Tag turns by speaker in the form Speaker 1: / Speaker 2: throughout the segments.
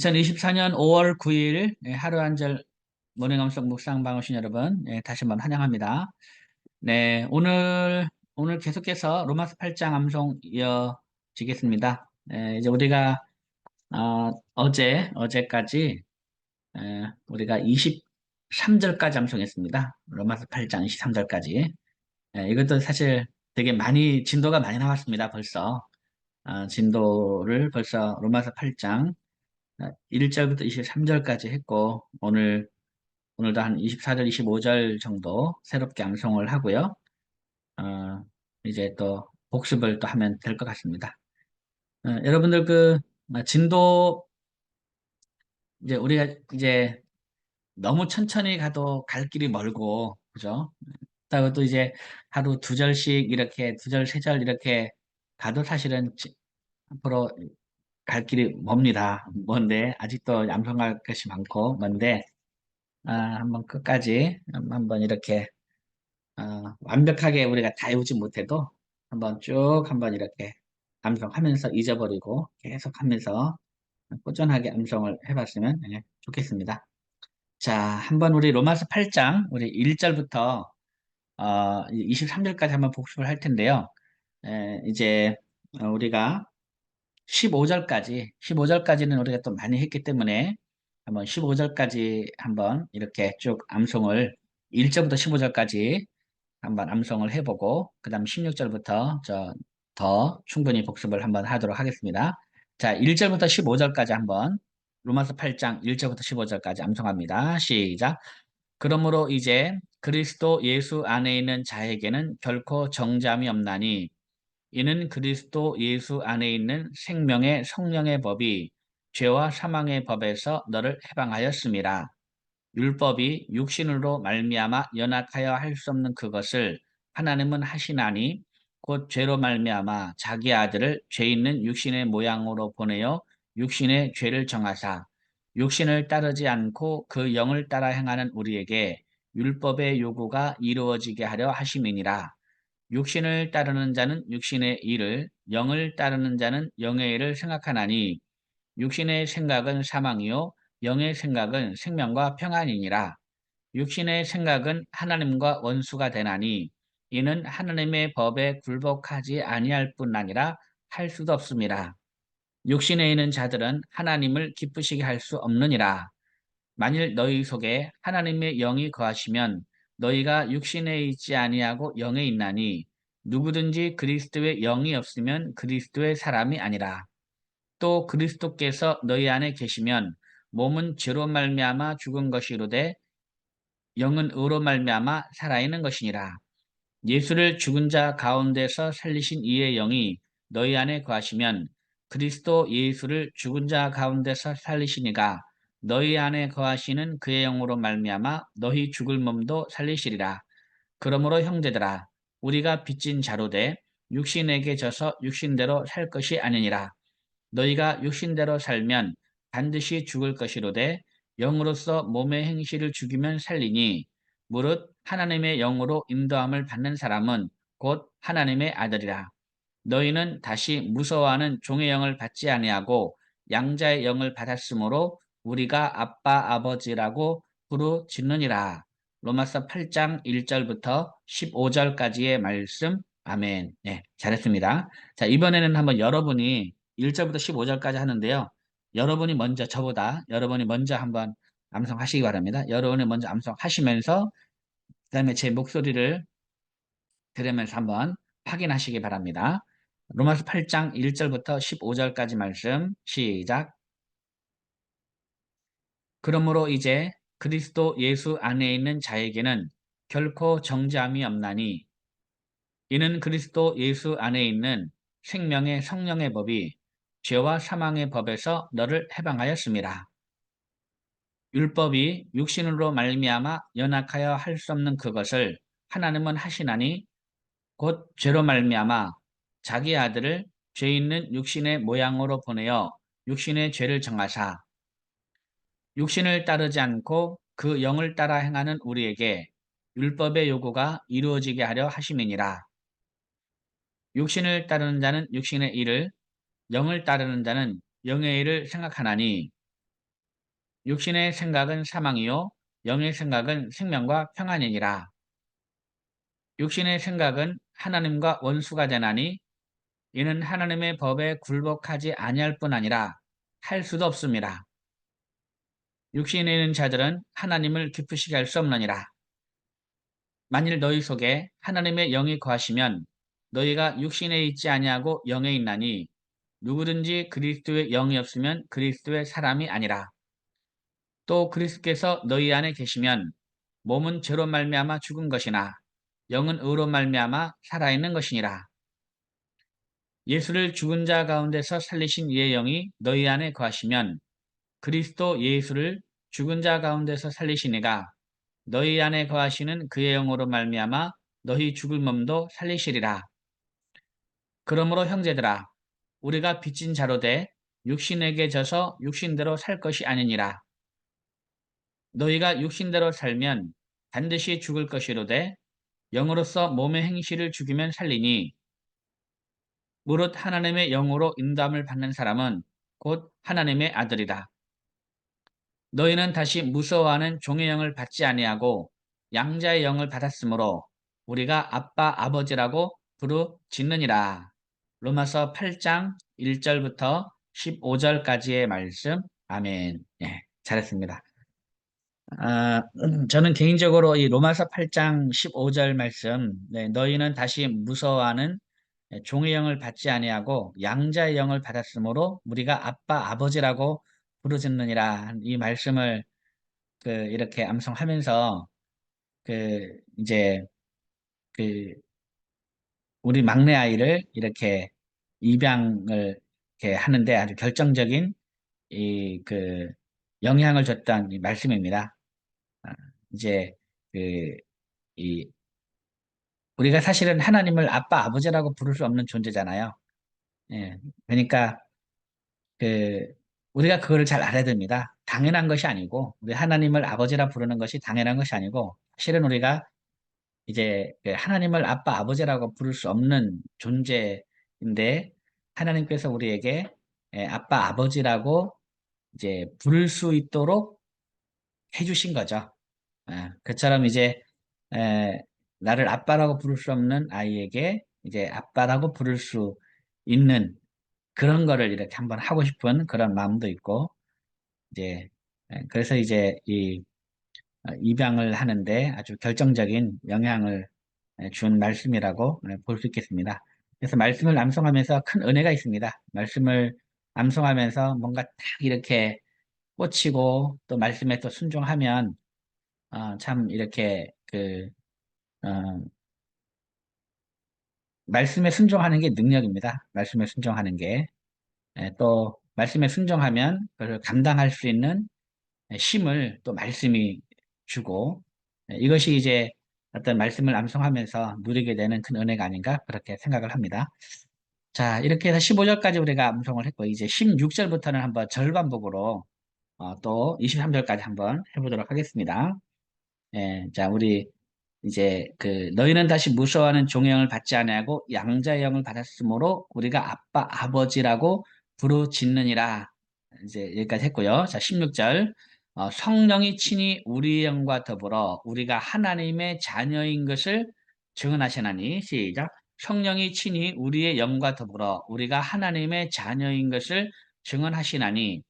Speaker 1: 2024년 5월 9일 하루 한 절 모닝 암송 묵상 방어신 여러분, 다시 한번 환영합니다. 네, 오늘 계속해서 로마서 8장 암송 이어지겠습니다. 이제 우리가 어제까지 우리가 23절까지 암송했습니다. 로마서 8장 23절까지. 이것도 사실 되게 진도가 많이 나왔습니다. 벌써. 진도를 벌써 로마서 8장 1절부터 23절까지 했고, 오늘도 한 24절, 25절 정도 새롭게 암송을 하고요. 어, 이제 또 복습을 또 하면 될 것 같습니다. 여러분들 진도, 이제 우리가 이제 너무 천천히 가도 갈 길이 멀고, 그죠? 그렇다고 또 이제 하루 두 절씩 이렇게, 두 절, 세 절 이렇게 가도 사실은 앞으로 갈 길이 멉니다. 먼데, 아직도 암송할 것이 많고, 먼데, 한번 끝까지 한번 이렇게 완벽하게 우리가 다 외우지 못해도 한번 쭉 한번 이렇게 암송하면서 잊어버리고 계속 하면서 꾸준하게 암송을 해봤으면 좋겠습니다. 자, 한번 우리 로마서 8장 우리 1절부터 23절까지 한번 복습을 할 텐데요. 이제 우리가 15절까지는 우리가 또 많이 했기 때문에 한번 15절까지 한번 이렇게 쭉 암송을 1절부터 15절까지 한번 암송을 해보고 그 다음 16절부터 더 충분히 복습을 한번 하도록 하겠습니다. 자, 1절부터 15절까지 한번 로마서 8장 1절부터 15절까지 암송합니다. 시작. 그러므로 이제 그리스도 예수 안에 있는 자에게는 결코 정죄함이 없나니 이는 그리스도 예수 안에 있는 생명의 성령의 법이 죄와 사망의 법에서 너를 해방하였음이라. 율법이 육신으로 말미암아 연약하여 할 수 없는 그것을 하나님은 하시나니 곧 죄로 말미암아 자기 아들을 죄 있는 육신의 모양으로 보내어 육신의 죄를 정하사 육신을 따르지 않고 그 영을 따라 행하는 우리에게 율법의 요구가 이루어지게 하려 하심이니라. 육신을 따르는 자는 육신의 일을, 영을 따르는 자는 영의 일을 생각하나니 육신의 생각은 사망이요 영의 생각은 생명과 평안이니라. 육신의 생각은 하나님과 원수가 되나니 이는 하나님의 법에 굴복하지 아니할 뿐 아니라 할 수도 없음이라. 육신에 있는 자들은 하나님을 기쁘시게 할 수 없느니라. 만일 너희 속에 하나님의 영이 거하시면 너희가 육신에 있지 아니하고 영에 있나니 누구든지 그리스도의 영이 없으면 그리스도의 사람이 아니라. 또 그리스도께서 너희 안에 계시면 몸은 죄로 말미암아 죽은 것이로되 영은 의로 말미암아 살아있는 것이니라. 예수를 죽은 자 가운데서 살리신 이의 영이 너희 안에 거하시면 그리스도 예수를 죽은 자 가운데서 살리시니가 너희 안에 거하시는 그의 영으로 말미암아 너희 죽을 몸도 살리시리라. 그러므로 형제들아 우리가 빚진 자로되 육신에게 져서 육신대로 살 것이 아니니라. 너희가 육신대로 살면 반드시 죽을 것이로되 영으로서 몸의 행실을 죽이면 살리니 무릇 하나님의 영으로 인도함을 받는 사람은 곧 하나님의 아들이라. 너희는 다시 무서워하는 종의 영을 받지 아니하고 양자의 영을 받았으므로 우리가 아빠 아버지라고 부르짖느니라. 로마서 8장 1절부터 15절까지의 말씀. 아멘. 네, 잘했습니다. 자, 이번에는 한번 여러분이 1절부터 15절까지 하는데요. 여러분이 먼저 한번 암송하시기 바랍니다. 여러분이 먼저 암송하시면서 그다음에 제 목소리를 들으면서 한번 확인하시기 바랍니다. 로마서 8장 1절부터 15절까지 말씀 시작. 그러므로 이제 그리스도 예수 안에 있는 자에게는 결코 정죄함이 없나니 이는 그리스도 예수 안에 있는 생명의 성령의 법이 죄와 사망의 법에서 너를 해방하였습니다. 율법이 육신으로 말미암아 연약하여 할 수 없는 그것을 하나님은 하시나니 곧 죄로 말미암아 자기 아들을 죄 있는 육신의 모양으로 보내어 육신의 죄를 정하사 육신을 따르지 않고 그 영을 따라 행하는 우리에게 율법의 요구가 이루어지게 하려 하심이니라. 육신을 따르는 자는 육신의 일을 영을 따르는 자는 영의 일을 생각하나니 육신의 생각은 사망이요 영의 생각은 생명과 평안이니라. 육신의 생각은 하나님과 원수가 되나니 이는 하나님의 법에 굴복하지 아니할 뿐 아니라 할 수도 없습니다. 육신에 있는 자들은 하나님을 기쁘시게 할 수 없느니라. 만일 너희 속에 하나님의 영이 거하시면 너희가 육신에 있지 아니하고 영에 있나니 누구든지 그리스도의 영이 없으면 그리스도의 사람이 아니라. 또 그리스도께서 너희 안에 계시면 몸은 죄로 말미암아 죽은 것이나 영은 의로 말미암아 살아있는 것이니라. 예수를 죽은 자 가운데서 살리신 이의 영이 너희 안에 거하시면 그리스도 예수를 죽은 자 가운데서 살리신 이가 너희 안에 거하시는 그의 영으로 말미암아 너희 죽을 몸도 살리시리라. 그러므로 형제들아 우리가 빚진 자로 돼 육신에게 져서 육신대로 살 것이 아니니라. 너희가 육신대로 살면 반드시 죽을 것이로되 영으로서 몸의 행실을 죽이면 살리니 무릇 하나님의 영으로 인도함을 받는 사람은 곧 하나님의 아들이다. 너희는 다시 무서워하는 종의 영을 받지 아니하고 양자의 영을 받았으므로 우리가 아빠 아버지라고 부르짖느니라. 로마서 8장 1절부터 15절까지의 말씀. 아멘. 예, 잘했습니다. 저는 개인적으로 이 로마서 8장 15절 말씀, 네, 너희는 다시 무서워하는 종의 영을 받지 아니하고 양자의 영을 받았으므로 우리가 아빠 아버지라고 부르짖느니라 이 말씀을 이렇게 암송하면서 이제 그 우리 막내 아이를 이렇게 입양을 이렇게 하는데 아주 결정적인 이 영향을 줬던 이 말씀입니다. 아, 이제 그 이 우리가 사실은 하나님을 아빠 아버지라고 부를 수 없는 존재잖아요. 예, 그러니까 그 우리가 그거를 잘 알아야 됩니다. 당연한 것이 아니고 우리 하나님을 아버지라 부르는 것이 당연한 것이 아니고 사실은 우리가 이제 그 하나님을 아빠 아버지라고 부를 수 없는 존재인데 하나님께서 우리에게 아빠 아버지라고 이제 부를 수 있도록 해주신 거죠. 그처럼 이제 에, 나를 아빠라고 부를 수 없는 아이에게 이제 아빠라고 부를 수 있는 그런 거를 이렇게 한번 하고 싶은 그런 마음도 있고 이제 그래서 이제 이 입양을 하는데 아주 결정적인 영향을 준 말씀이라고 볼 수 있겠습니다. 그래서 말씀을 암송하면서 큰 은혜가 있습니다. 말씀을 암송하면서 뭔가 딱 이렇게 꽂히고 또 말씀에 또 순종하면 참 이렇게 어, 말씀에 순종하는 게 능력입니다. 말씀에 순종하는 게. 또 말씀에 순종하면 그걸 감당할 수 있는 힘을 또 말씀이 주고 이것이 이제 어떤 말씀을 암송하면서 누리게 되는 큰 은혜가 아닌가 그렇게 생각을 합니다. 자, 이렇게 해서 15절까지 우리가 암송을 했고 이제 16절부터는 한번 절반복으로 또 23절까지 한번 해보도록 하겠습니다. 자, 우리 이제 너희는 다시 무서워하는 종의 영을 받지 아니하고 양자의 영을 받았으므로 우리가 아빠 아버지라고 부르짖느니라. 이제 여기까지 했고요. 자, 16절. 성령이 친히 우리의 영과 더불어 우리가 하나님의 자녀인 것을 증언하시나니 시작. 성령이 친히 우리의 영과 더불어 우리가 하나님의 자녀인 것을 증언하시나니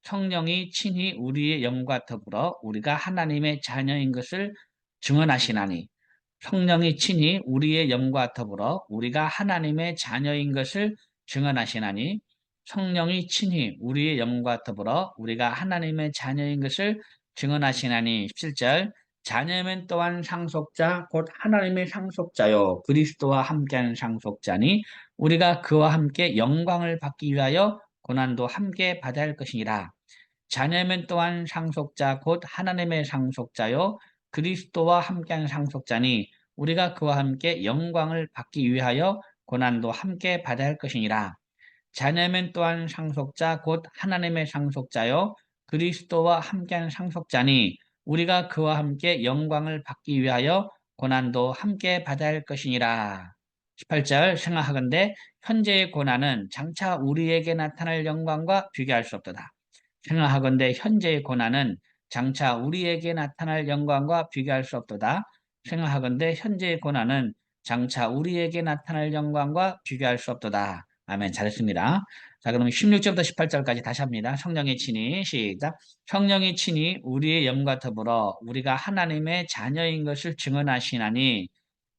Speaker 1: 성령이 친히 우리의 영과 더불어 우리가 하나님의 자녀인 것을 증언하시나니 성령이 친히 우리의 영과 더불어 우리가 하나님의 자녀인 것을 증언하시나니 성령이 친히 우리의 영과 더불어 우리가 하나님의 자녀인 것을 증언하시나니 17절 자녀면 또한 상속자 곧 하나님의 상속자요 그리스도와 함께하는 상속자니 우리가 그와 함께 영광을 받기 위하여 고난도 함께 받아야 할 것이니라. 자녀면 또한 상속자 곧 하나님의 상속자요 그리스도와 함께한 상속자니 우리가 그와 함께 영광을 받기 위하여 고난도 함께 받아야 할 것이니라. 자녀면 또한 상속자 곧 하나님의 상속자요 그리스도와 함께한 상속자니 우리가 그와 함께 영광을 받기 위하여 고난도 함께 받아야 할 것이니라. 18절 생각하건대 현재의 고난은 장차 우리에게 나타날 영광과 비교할 수 없도다. 생각하건대 현재의 고난은 장차 우리에게 나타날 영광과 비교할 수 없도다. 생각하건대 현재의 고난은 장차 우리에게 나타날 영광과 비교할 수 없도다. 아멘. 잘했습니다. 자, 그러면 16절부터 18절까지 다시 합니다. 성령의 친히 시작. 성령의 친히 우리의 영과 더불어 우리가 하나님의 자녀인 것을 증언하시나니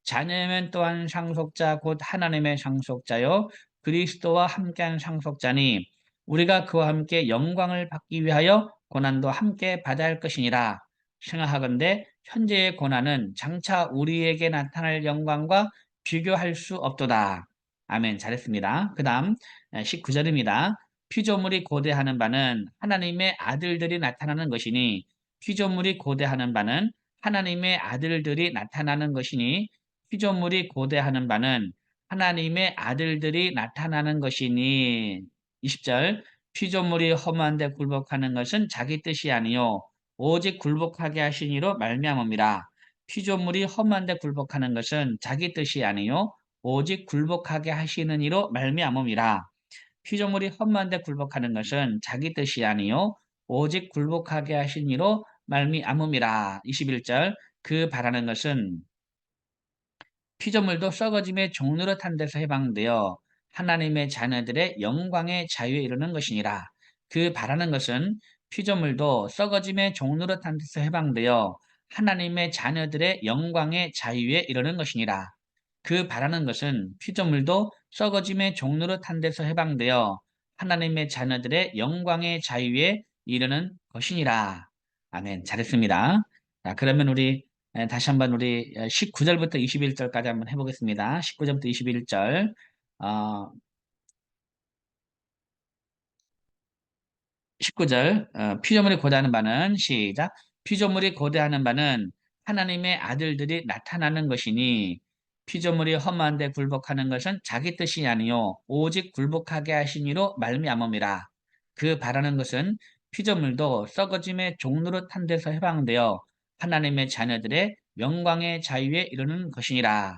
Speaker 1: 자녀면 또한 상속자 곧 하나님의 상속자요 그리스도와 함께한 상속자니 우리가 그와 함께 영광을 받기 위하여 고난도 함께 받아야 할 것이니라. 생각하건대 현재의 고난은 장차 우리에게 나타날 영광과 비교할 수 없도다. 아멘. 잘했습니다. 그 다음 19절입니다. 피조물이 고대하는 바는 하나님의 아들들이 나타나는 것이니 피조물이 고대하는 바는 하나님의 아들들이 나타나는 것이니 피조물이 고대하는 바는 하나님의 아들들이 나타나는 것이니 20절 피조물이 험한데 굴복하는 것은 자기 뜻이 아니요 오직 굴복하게 하신 이로 말미암음이라. 피조물이 험한데 굴복하는 것은 자기 뜻이 아니요 오직 굴복하게 하시는 이로 말미암음이라. 피조물이 험한데 굴복하는 것은 자기 뜻이 아니요 오직 굴복하게 하신 이로 말미암음이라. 21절 그 바라는 것은 피조물도 썩어짐의 종로로 탄 데서 해방되어 하나님의 자녀들의 영광의 자유에 이르는 것이니라. 그 바라는 것은 피조물도 썩어짐의 종로로 탄 데서 해방되어 하나님의 자녀들의 영광의 자유에 이르는 것이니라. 그 바라는 것은 피조물도 썩어짐의 종로로 탄 데서 해방되어 하나님의 자녀들의 영광의 자유에 이르는 것이니라. 아멘. 잘했습니다. 자, 그러면 우리 다시 한번 우리 19절부터 21절까지 한번 해보겠습니다. 19절부터 21절. 어, 19절. 피조물이 고대하는 바는 시작. 피조물이 고대하는 바는 하나님의 아들들이 나타나는 것이니 피조물이 험한데 굴복하는 것은 자기 뜻이 아니요 오직 굴복하게 하시니로 말미암음이라. 그 바라는 것은 피조물도 썩어짐의 종로로 탄 데서 해방되어 하나님의 자녀들의 영광의 자유에 이르는 것이니라.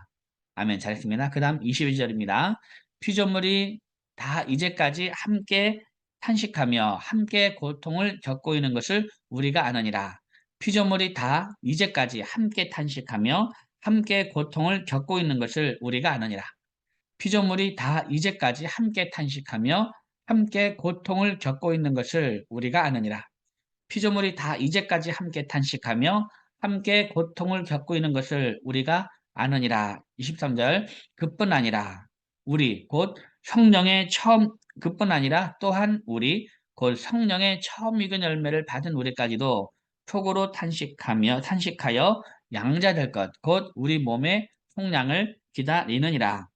Speaker 1: 아멘. 잘했습니다. 그 다음 22절입니다. 피조물이 다 이제까지 함께 탄식하며 함께 고통을 겪고 있는 것을 우리가 아느니라. 피조물이 다 이제까지 함께 탄식하며 함께 고통을 겪고 있는 것을 우리가 아느니라. 피조물이 다 이제까지 함께 탄식하며 함께 고통을 겪고 있는 것을 우리가 아느니라. 피조물이 다 이제까지 함께 탄식하며 함께 고통을 겪고 있는 것을 우리가 아느니라. 23절 그뿐 아니라 우리 곧 성령의 처음 그뿐 아니라 또한 우리 곧 성령의 처음 익은 열매를 받은 우리까지도 속으로 탄식하여 양자될 것 곧 우리 몸의 속량을 기다리느니라.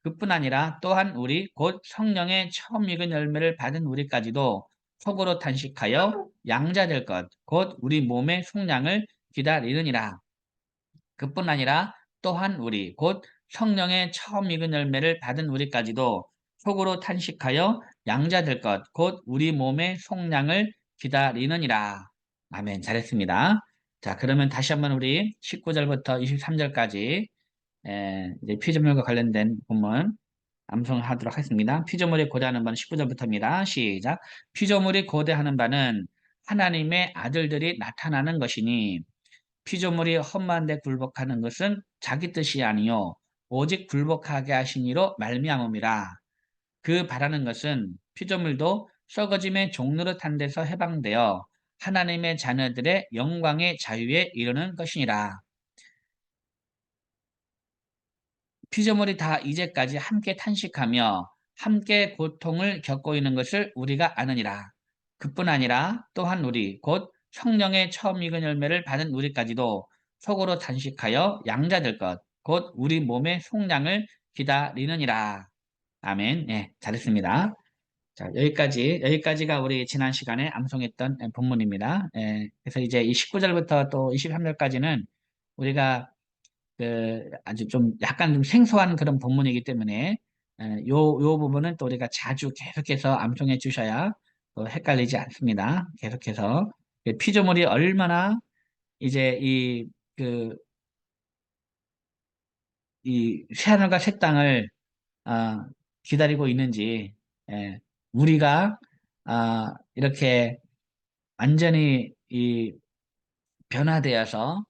Speaker 1: 그뿐 아니라 또한 우리 곧 성령의 처음 익은 열매를 받은 우리까지도 속으로 탄식하여 양자될 것, 곧 우리 몸의 속량을 기다리느니라. 그뿐 아니라 또한 우리, 곧 성령의 처음 익은 열매를 받은 우리까지도 속으로 탄식하여 양자될 것, 곧 우리 몸의 속량을 기다리느니라. 아멘. 잘했습니다. 자, 그러면 다시 한번 우리 19절부터 23절까지 이제 피조물과 관련된 본문 암송하도록 하겠습니다. 피조물이 고대하는 바는 19절부터입니다. 시작. 피조물이 고대하는 바는 하나님의 아들들이 나타나는 것이니 피조물이 험한데 굴복하는 것은 자기 뜻이 아니요 오직 굴복하게 하시니로 말미암음이라. 그 바라는 것은 피조물도 썩어짐의 종로로 탄 데서 해방되어 하나님의 자녀들의 영광의 자유에 이르는 것이니라. 피조물이 다 이제까지 함께 탄식하며 함께 고통을 겪고 있는 것을 우리가 아느니라. 그뿐 아니라 또한 우리 곧 성령의 처음 익은 열매를 받은 우리까지도 속으로 탄식하여 양자될 것, 곧 우리 몸의 속량을 기다리느니라. 아멘. 네, 잘했습니다. 자, 여기까지가 우리 지난 시간에 암송했던 본문입니다. 그래서 이제 이 19절부터 또 23절까지는 우리가 아주 좀 약간 좀 생소한 그런 본문이기 때문에 요 부분은 또 우리가 자주 계속해서 암송해 주셔야 또 헷갈리지 않습니다. 계속해서 피조물이 얼마나 이제 이 새하늘과 새 땅을 아, 기다리고 있는지 우리가 이렇게 완전히 이 변화되어서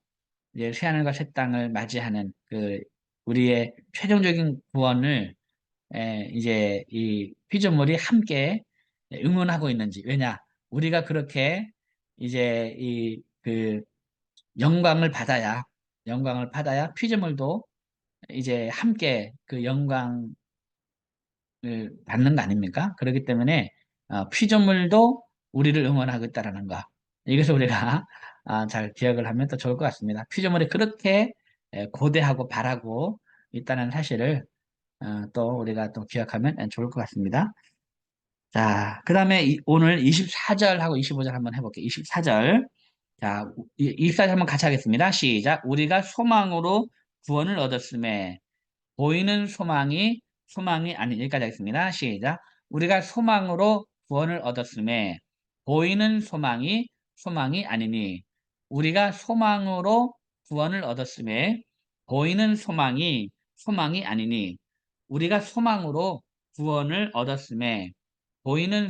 Speaker 1: 이제 새하늘과 새 땅을 맞이하는 그 우리의 최종적인 구원을 이제 이 피조물이 함께 응원하고 있는지. 왜냐? 우리가 그렇게 이제 이 그 영광을 받아야 피조물도 이제 함께 그 영광을 받는 거 아닙니까? 그렇기 때문에 피조물도 우리를 응원하겠다라는 거. 이것을 우리가 잘 기억을 하면 더 좋을 것 같습니다. 피조물이 그렇게 고대하고 바라고 있다는 사실을 또 우리가 또 기억하면 좋을 것 같습니다. 자, 그 다음에 오늘 24절하고 25절 한번 해볼게요. 24절. 자, 24절 한번 같이 하겠습니다. 시작. 우리가 소망으로 구원을 얻었음에 보이는 소망이 아닌 여기까지 하겠습니다. 시작. 우리가 소망으로 구원을 얻었음에 보이는 소망이 아니니 우리가 소망으로 구원을 얻었음에 보이는 소망이 아니니 우리가 소망으로 구원을 얻었음에 보이는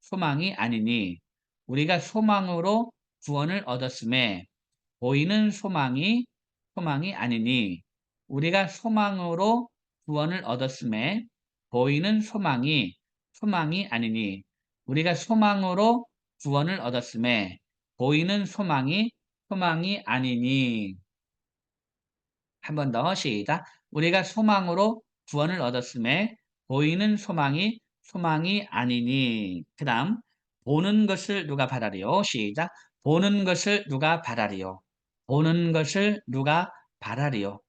Speaker 1: 소망이 아니니 우리가 소망으로 구원을 얻었음에 보이는 소망이 아니니 우리가 소망으로 구원을 얻었음에 보이는 소망이 아니니 우리가 소망으로 구원을 얻었음에 보이는 소망이 아니니 한 번 더 시작. 우리가 소망으로 구원을 얻었음에 보이는 소망이 아니니. 그 다음 보는 것을 누가 바라리요? 시작. 보는 것을 누가 바라리요? 보는 것을 누가 바라리요?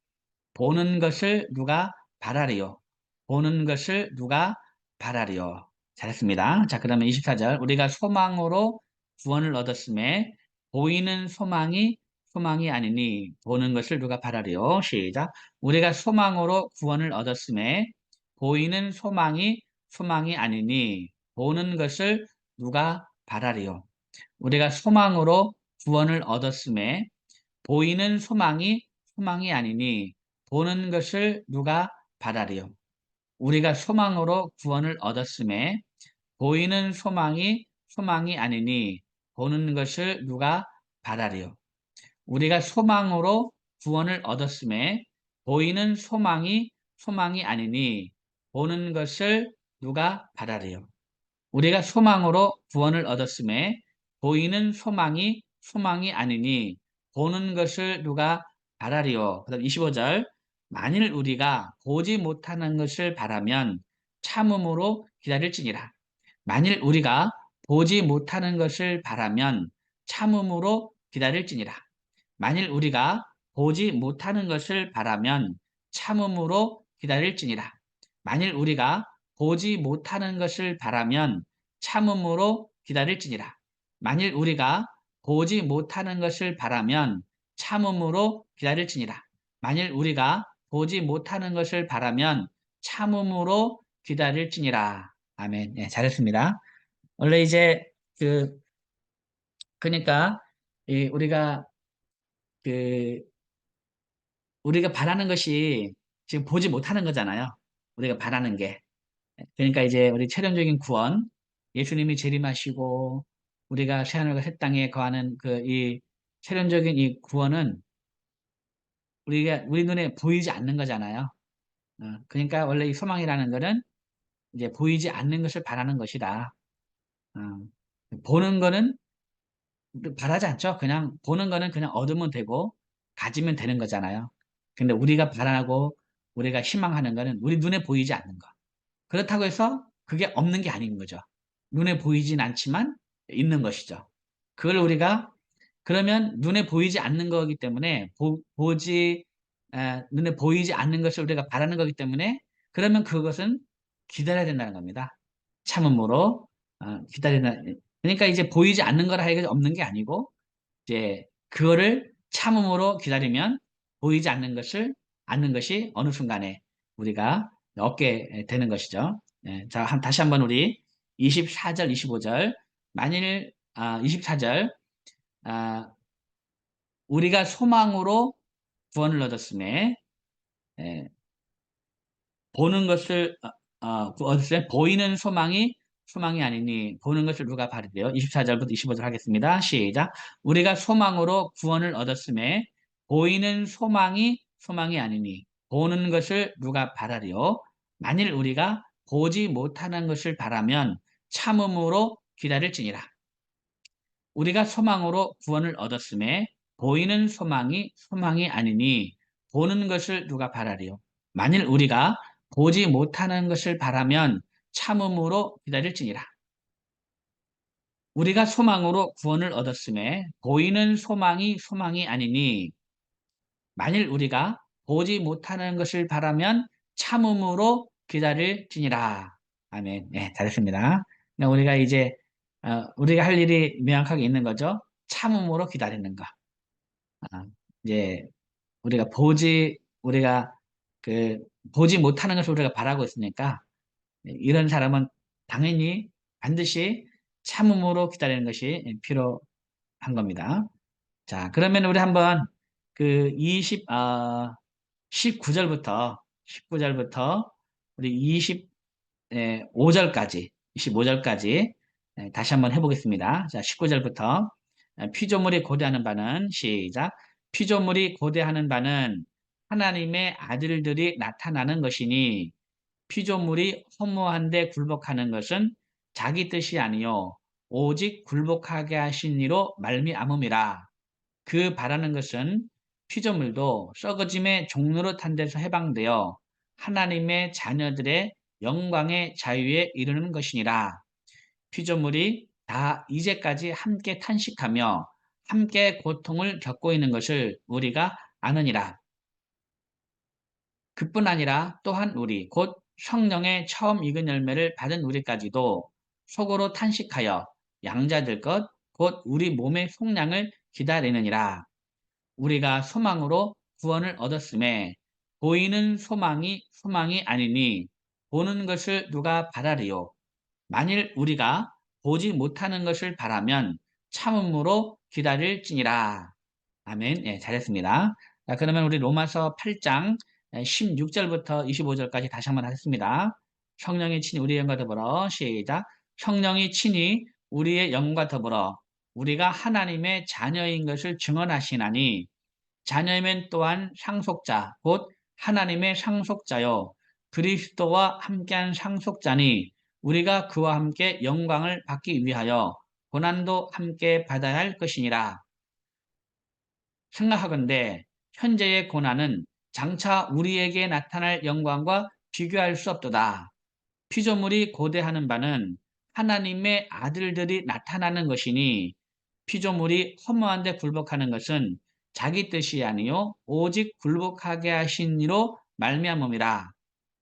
Speaker 1: 보는 것을 누가 바라리요? 보는 것을 누가 바라리요? 잘했습니다. 자, 그러면 24절. 우리가 소망으로 구원을 얻었음에 보이는 소망이 아니니 보는 것을 누가 바라리요? 시작. 우리가 소망으로 구원을 얻었음에 보이는 소망이 아니니 보는 것을 누가 바라리요? 우리가 소망으로 구원을 얻었음에 보이는 소망이 아니니 보는 것을 누가 바라리요? 우리가 소망으로 구원을 얻었음에 보이는 소망이 아니니 보는 것을 누가 바라리요? 우리가 소망으로 구원을 얻었음에 보이는 소망이 아니니 보는 것을 누가 바라리요? 우리가 소망으로 구원을 얻었음에 보이는 소망이 아니니 보는 것을 누가 바라리요. 그다음 25절. 만일 우리가 보지 못하는 것을 바라면 참음으로 기다릴지니라. 만일 우리가 보지 못하는 것을 바라면 참음으로 기다릴지니라. 만일 우리가 보지 못하는 것을 바라면 참음으로 기다릴지니라. 만일 우리가 보지 못하는 것을 바라면 참음으로 기다릴지니라. 만일 우리가 보지 못하는 것을 바라면 참음으로 기다릴지니라. 만일 우리가 보지 못하는 것을 바라면 참음으로 기다릴지니라. 아멘. 네, 잘했습니다. 원래 이제 그러니까 우리가 그 우리가 바라는 것이 지금 보지 못하는 거잖아요. 우리가 바라는 게. 그러니까 이제 우리 최종적인 구원, 예수님이 재림하시고 우리가 새하늘과 새 땅에 거하는 그 이 최종적인 이 구원은 우리 눈에 보이지 않는 거잖아요. 그러니까 원래 이 소망이라는 거는 이제 보이지 않는 것을 바라는 것이다. 어, 보는 거는 바라지 않죠. 그냥 보는 거는 그냥 얻으면 되고 가지면 되는 거잖아요. 근데 우리가 바라고 우리가 희망하는 거는 우리 눈에 보이지 않는 거. 그렇다고 해서 그게 없는 게 아닌 거죠. 눈에 보이진 않지만 있는 것이죠. 그걸 우리가 그러면 눈에 보이지 않는 거기 때문에 눈에 보이지 않는 것을 우리가 바라는 거기 때문에 그러면 그것은 기다려야 된다는 겁니다. 참음으로 기다리는 그러니까 이제 보이지 않는 거라 해서 없는 게 아니고 이제 그거를 참음으로 기다리면 보이지 않는 것이 어느 순간에 우리가 얻게 되는 것이죠. 자, 다시 한번 우리 24절, 25절. 만일 24절 우리가 소망으로 구원을 얻었음에 보는 것을 얻었음에 보이는 소망이 아니니 보는 것을 누가 바라리요? 24절부터 25절 하겠습니다. 시작. 우리가 소망으로 구원을 얻었음에 보이는 소망이 아니니 보는 것을 누가 바라리요? 만일 우리가 보지 못하는 것을 바라면 참음으로 기다릴지니라. 우리가 소망으로 구원을 얻었음에 보이는 소망이 아니니 보는 것을 누가 바라리요? 만일 우리가 보지 못하는 것을 바라면 참음으로 기다릴지니라. 우리가 소망으로 구원을 얻었음에 보이는 소망이 아니니 만일 우리가 보지 못하는 것을 바라면 참음으로 기다릴지니라. 아멘. 네, 잘했습니다. 우리가 이제 우리가 할 일이 명확하게 있는 거죠. 참음으로 기다리는 거. 아, 이제 우리가 그 보지 못하는 것을 우리가 바라고 있으니까 이런 사람은 당연히 반드시 참음으로 기다리는 것이 필요한 겁니다. 자, 그러면 우리 한번 그 19절부터 우리 25절까지 다시 한번 해보겠습니다. 자, 19절부터 피조물이 고대하는 바는 시작. 피조물이 고대하는 바는 하나님의 아들들이 나타나는 것이니 피조물이 허무한데 굴복하는 것은 자기 뜻이 아니요 오직 굴복하게 하신 이로 말미암음이라. 그 바라는 것은 피조물도 썩어짐의 종로로 탄 데서 해방되어 하나님의 자녀들의 영광의 자유에 이르는 것이니라. 피조물이 다 이제까지 함께 탄식하며 함께 고통을 겪고 있는 것을 우리가 아느니라. 그뿐 아니라 또한 우리 곧 성령의 처음 익은 열매를 받은 우리까지도 속으로 탄식하여 양자될 것 곧 우리 몸의 속량을 기다리느니라. 우리가 소망으로 구원을 얻었음에 보이는 소망이 아니니 보는 것을 누가 바라리요? 만일 우리가 보지 못하는 것을 바라면 참음으로 기다릴지니라. 아멘. 예, 잘했습니다. 자, 그러면 우리 로마서 8장 16절부터 25절까지 다시 한번 하겠습니다. 성령이 친히 우리의 영과 더불어 시작. 성령이 친히 우리의 영과 더불어 우리가 하나님의 자녀인 것을 증언하시나니 자녀이면 또한 상속자 곧 하나님의 상속자요 그리스도와 함께한 상속자니 우리가 그와 함께 영광을 받기 위하여 고난도 함께 받아야 할 것이니라. 생각하건대 현재의 고난은 장차 우리에게 나타날 영광과 비교할 수 없도다. 피조물이 고대하는 바는 하나님의 아들들이 나타나는 것이니 피조물이 허무한데 굴복하는 것은 자기 뜻이 아니요 오직 굴복하게 하신 이로 말미암음이라.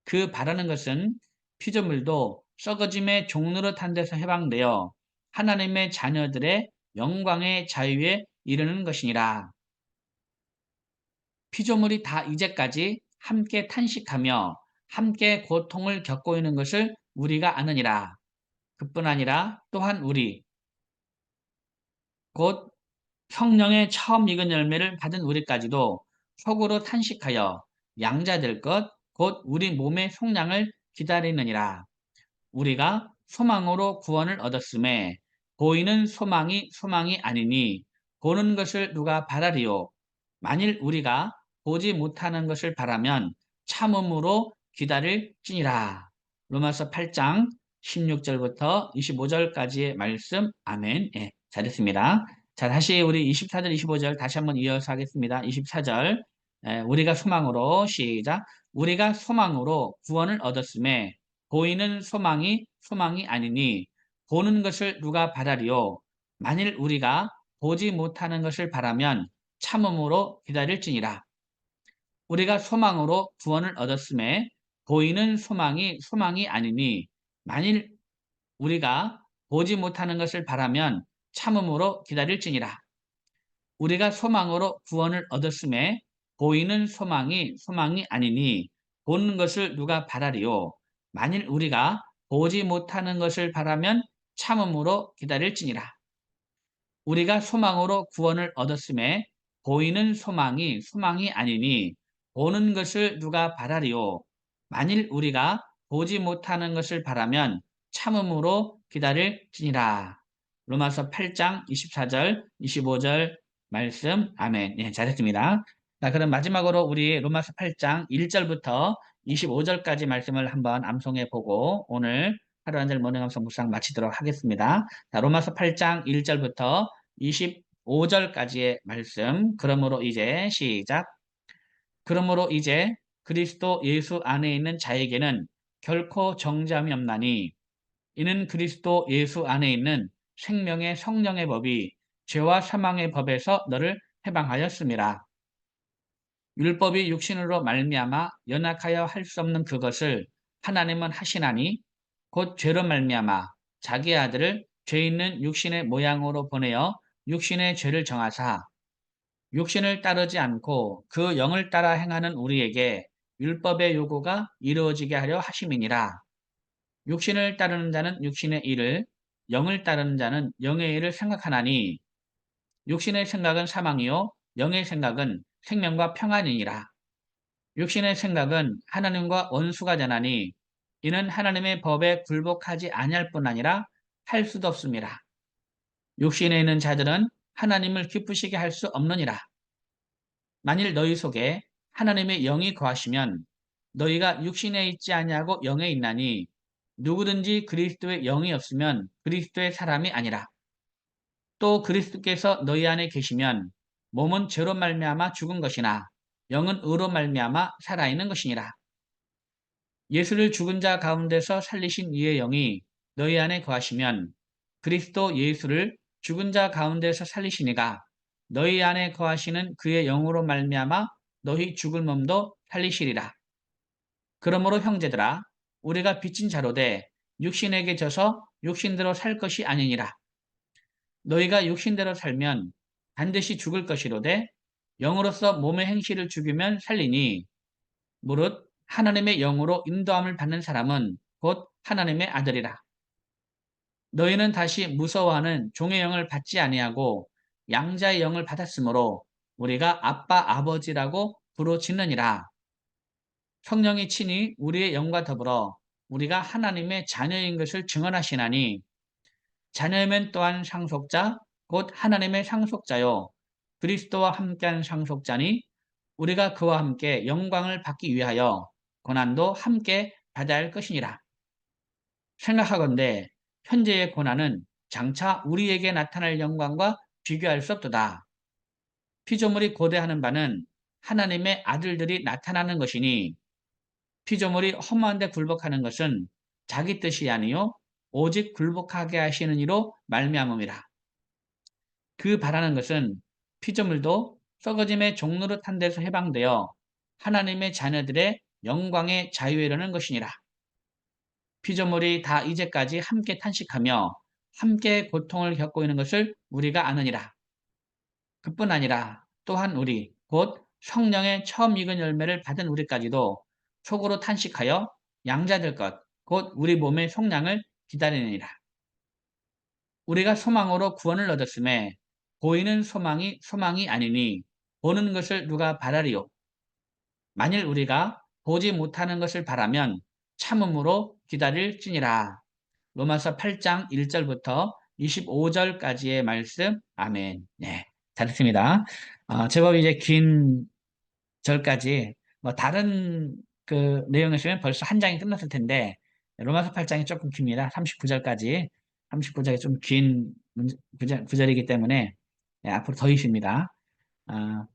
Speaker 1: 그 바라는 것은 피조물도 썩어짐의 종로로 탄 데서 해방되어 하나님의 자녀들의 영광의 자유에 이르는 것이니라. 피조물이 다 이제까지 함께 탄식하며 함께 고통을 겪고 있는 것을 우리가 아느니라. 그뿐 아니라 또한 우리 곧 성령의 처음 익은 열매를 받은 우리까지도 속으로 탄식하여 양자될 것 곧 우리 몸의 속량을 기다리느니라. 우리가 소망으로 구원을 얻었음에 보이는 소망이 아니니 보는 것을 누가 바라리요? 만일 우리가 보지 못하는 것을 바라면 참음으로 기다릴지니라. 로마서 8장 16절부터 25절까지의 말씀. 아멘. 예, 잘했습니다. 자, 다시 우리 24절, 25절 다시 한번 이어서 하겠습니다. 24절. 우리가 소망으로 시작. 우리가 소망으로 구원을 얻었음에 보이는 소망이 아니니 보는 것을 누가 바라리요? 만일 우리가 보지 못하는 것을 바라면 참음으로 기다릴지니라. 우리가 소망으로 구원을 얻었음에 보이는 소망이 아니니 만일 우리가 보지 못하는 것을 바라면 참음으로 기다릴지니라. 우리가 소망으로 구원을 얻었음에 보이는 소망이 아니니 보는 것을 누가 바라리요? 만일 우리가 보지 못하는 것을 바라면 참음으로 기다릴지니라. 우리가 소망으로 구원을 얻었음에 보이는 소망이 아니니 보는 것을 누가 바라리요? 만일 우리가 보지 못하는 것을 바라면 참음으로 기다릴지니라. 로마서 8장 24절, 25절 말씀. 아멘. 예, 잘했습니다. 자, 그럼 마지막으로 우리 로마서 8장 1절부터 25절까지 말씀을 한번 암송해 보고 오늘 하루 한절 모닝 암송 묵상 마치도록 하겠습니다. 자, 로마서 8장 1절부터 25절까지의 말씀. 그러므로 이제 시작. 그러므로 이제 그리스도 예수 안에 있는 자에게는 결코 정죄함이 없나니 이는 그리스도 예수 안에 있는 생명의 성령의 법이 죄와 사망의 법에서 너를 해방하였습니다. 율법이 육신으로 말미암아 연약하여 할 수 없는 그것을 하나님은 하시나니 곧 죄로 말미암아 자기 아들을 죄 있는 육신의 모양으로 보내어 육신의 죄를 정하사 육신을 따르지 않고 그 영을 따라 행하는 우리에게 율법의 요구가 이루어지게 하려 하심이니라. 육신을 따르는 자는 육신의 일을, 영을 따르는 자는 영의 일을 생각하나니 육신의 생각은 사망이요 영의 생각은 생명과 평안이니라. 육신의 생각은 하나님과 원수가 되나니 이는 하나님의 법에 굴복하지 아니할 뿐 아니라 할 수도 없습니다. 육신에 있는 자들은 하나님을 기쁘시게 할 수 없느니라. 만일 너희 속에 하나님의 영이 거하시면 너희가 육신에 있지 아니하고 영에 있나니 누구든지 그리스도의 영이 없으면 그리스도의 사람이 아니라. 또 그리스도께서 너희 안에 계시면 몸은 죄로 말미암아 죽은 것이나 영은 의로 말미암아 살아있는 것이니라. 예수를 죽은 자 가운데서 살리신 이의 영이 너희 안에 거하시면 그리스도 예수를 죽은 자 가운데서 살리시니가 너희 안에 거하시는 그의 영으로 말미암아 너희 죽을 몸도 살리시리라. 그러므로 형제들아 우리가 빚진 자로 돼 육신에게 져서 육신대로 살 것이 아니니라. 너희가 육신대로 살면 반드시 죽을 것이로되 영으로서 몸의 행실을 죽이면 살리니 무릇 하나님의 영으로 인도함을 받는 사람은 곧 하나님의 아들이라. 너희는 다시 무서워하는 종의 영을 받지 아니하고 양자의 영을 받았으므로 우리가 아빠 아버지라고 부르짖느니라. 성령이 친히 우리의 영과 더불어 우리가 하나님의 자녀인 것을 증언하시나니 자녀면 또한 상속자 곧 하나님의 상속자요 그리스도와 함께한 상속자니 우리가 그와 함께 영광을 받기 위하여 고난도 함께 받아야 할 것이니라. 생각하건대 현재의 고난은 장차 우리에게 나타날 영광과 비교할 수 없도다. 피조물이 고대하는 바는 하나님의 아들들이 나타나는 것이니 피조물이 허무한 데 굴복하는 것은 자기 뜻이 아니요 오직 굴복하게 하시는 이로 말미암음이라. 그 바라는 것은 피조물도 썩어짐의 종노릇한 데서 해방되어 하나님의 자녀들의 영광의 자유에 이르는 것이니라. 피조물이 다 이제까지 함께 탄식하며 함께 고통을 겪고 있는 것을 우리가 아느니라. 그뿐 아니라 또한 우리 곧 성령의 처음 익은 열매를 받은 우리까지도 속으로 탄식하여 양자될 것 곧 우리 몸의 속량을 기다리느니라. 우리가 소망으로 구원을 얻었음에 보이는 소망이 아니니 보는 것을 누가 바라리요. 만일 우리가 보지 못하는 것을 바라면 참음으로 기다릴지니라. 로마서 8장 1절부터 25절까지의 말씀. 아멘. 네, 잘했습니다. 제법 이제 긴 절까지 뭐 다른 그 내용이었으면 벌써 한 장이 끝났을 텐데 로마서 8장이 조금 깁니다. 39절까지. 39절이 좀 긴 구절이기 때문에 앞으로 더 있습니다. 아,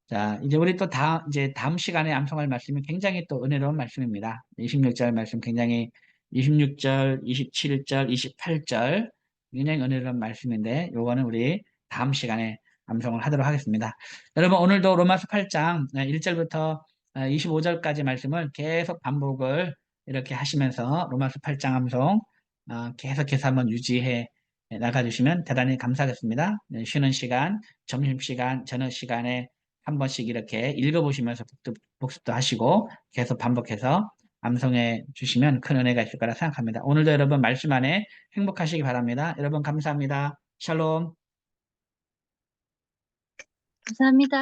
Speaker 1: 자, 이제 우리 또 이제 다음 시간에 암송할 말씀이 굉장히 또 은혜로운 말씀입니다. 26절 말씀 굉장히 26절, 27절, 28절 굉장히 은혜로운 말씀인데 요거는 우리 다음 시간에 암송을 하도록 하겠습니다. 여러분 오늘도 로마서 8장 1절부터 25절까지 말씀을 계속 반복을 이렇게 하시면서 로마서 8장 암송 계속해서 한번 유지해 나가주시면 대단히 감사하겠습니다. 쉬는 시간, 점심시간, 저녁 시간에 한 번씩 이렇게 읽어보시면서 복습도 하시고 계속 반복해서 암송해 주시면 큰 은혜가 있을 거라 생각합니다. 오늘도 여러분 말씀 안에 행복하시기 바랍니다. 여러분 감사합니다. 샬롬.
Speaker 2: 감사합니다.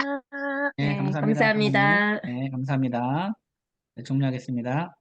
Speaker 1: 네,
Speaker 2: 네,
Speaker 1: 감사합니다. 사모님.
Speaker 2: 감사합니다.
Speaker 1: 네, 감사합니다. 네, 종료하겠습니다.